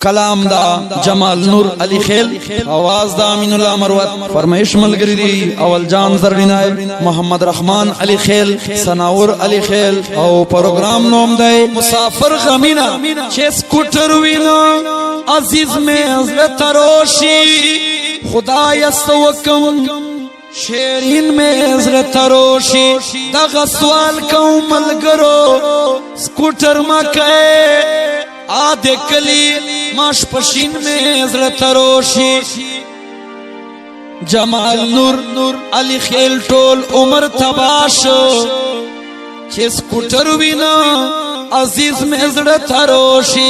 کلام دا جمال نور علی خیل، آواز دا امین اللہ مروت، فرمائش ملگری دی اول جان زرینائے محمد رحمان علی خیل، سناور علی خیل، او پروگرام نوم دے مسافر غمینا چھ سکوٹر وینا عزیز میں حضرت تروشی خدا یستوکم شیرین میں حضرت تروشی دا غسوال کم ملگرو سکوٹر مکے آدھے کلی ماش پشین میں حضرت تروشی جمال نور علی خیل ٹول عمر تباش چھ سکوٹر وینا عزیز میں حضرت تروشی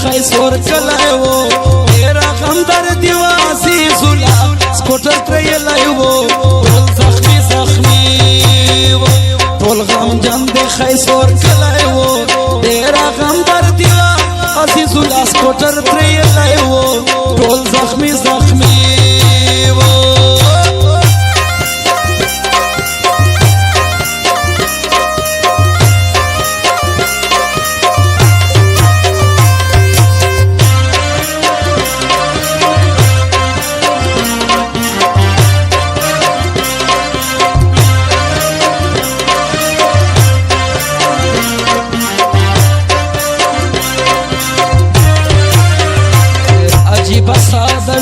خیسور کلائے وہ تیرا غم در دیوازی زلا سکوٹر ترے لائے وہ ٹول زخمی زخمی وہ ٹول غم جند خیسور کلائے وہ تیرا غم در دیوازی زلا سکوٹر ترے لائے وہ ٹول زخمی زخمی وہ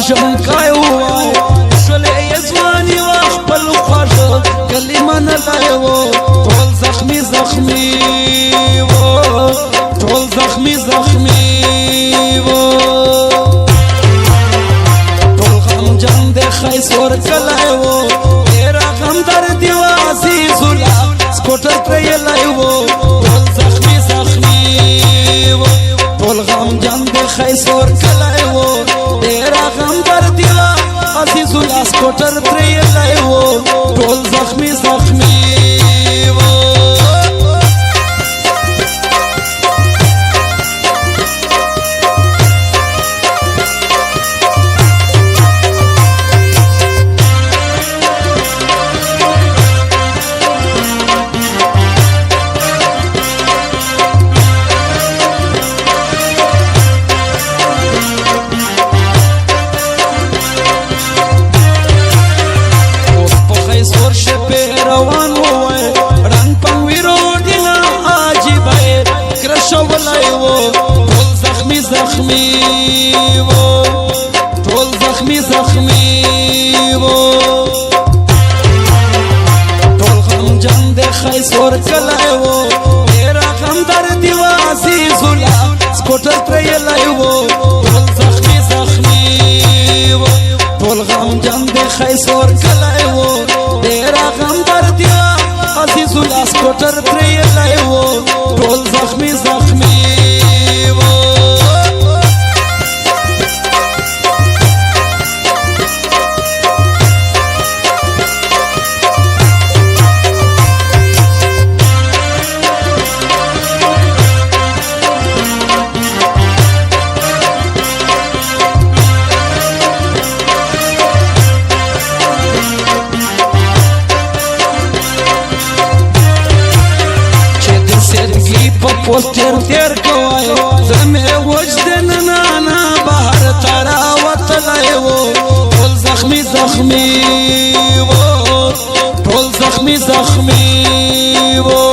جم کائے ہوا شلے یزوانی واخپل خوش گلی من لائے وہ ٹول زخمی زخمی وہ ٹول زخمی زخمی وہ ٹول غم جم دے خیسور کلائے وہ تیرا غم در دیوازی زلا سکوٹر ترے لائے وہ ٹول زخمی زخمی وہ ٹول غم جم دے خیسور کلائے وہ تیرا غم در دیوا عزیز اللہ سکوٹر ترے لائے وہ ٹول زخمی زخمی وہ روان ہوئے رنگ پنگوی روڈینا آجی بھائے کرشو لائے وہ ٹول زخمی زخمی وہ ٹول زخمی زخمی وہ ٹول غم جند خیسور کلائے وہ تیرا غم در دیوازی زلا سکوٹر ترے لائے وہ ٹول زخمی زخمی وہ ٹول غم جند خیسور کلائے وہ تیرا غم در دیا عزیز اللہ سکوٹر ترے لائے وہ ٹول زخمی زخمی وہ پوسٹر تیر کوائے زمے وجدن نانا باہر تراوت لائے وہ ٹول زخمی زخمی وہ ٹول زخمی زخمی وہ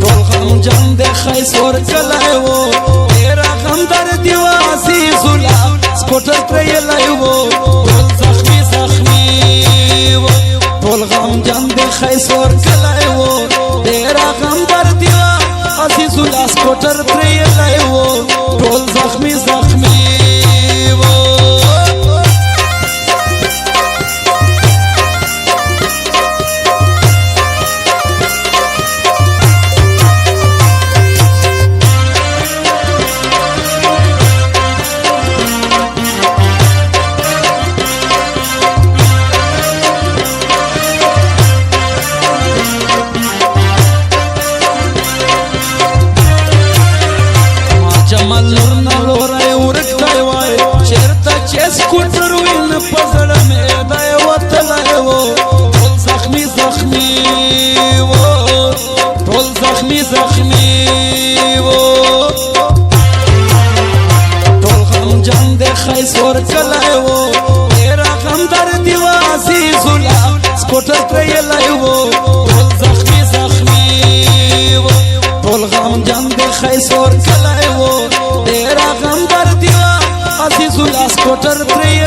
ٹول غم جند خیسور کلائے وہ تیرا غم در دیوازی زلا سکوٹر ترے لائے وہ ٹول زخمی زخمی وہ ٹول غم جند خیسور کلائے وہ تیرا غم در دیوا عزیز اللہ سکوٹر ترے لائے وہ ٹول زخمی زخمی وہ سکوټر وین پزړه مې دای وتلای وو ټول زخمی زخمی وو ټول زخمی زخمی وو ټول غم جان د خیس ور کلای وو ډیر غم درد و عزیز الله سکوټر تریلای وو ټول زخمی زخمی وو ټول غم جان د خیس ور کلای وو ډیر غم درد و عزیز الله سکوټر تریلای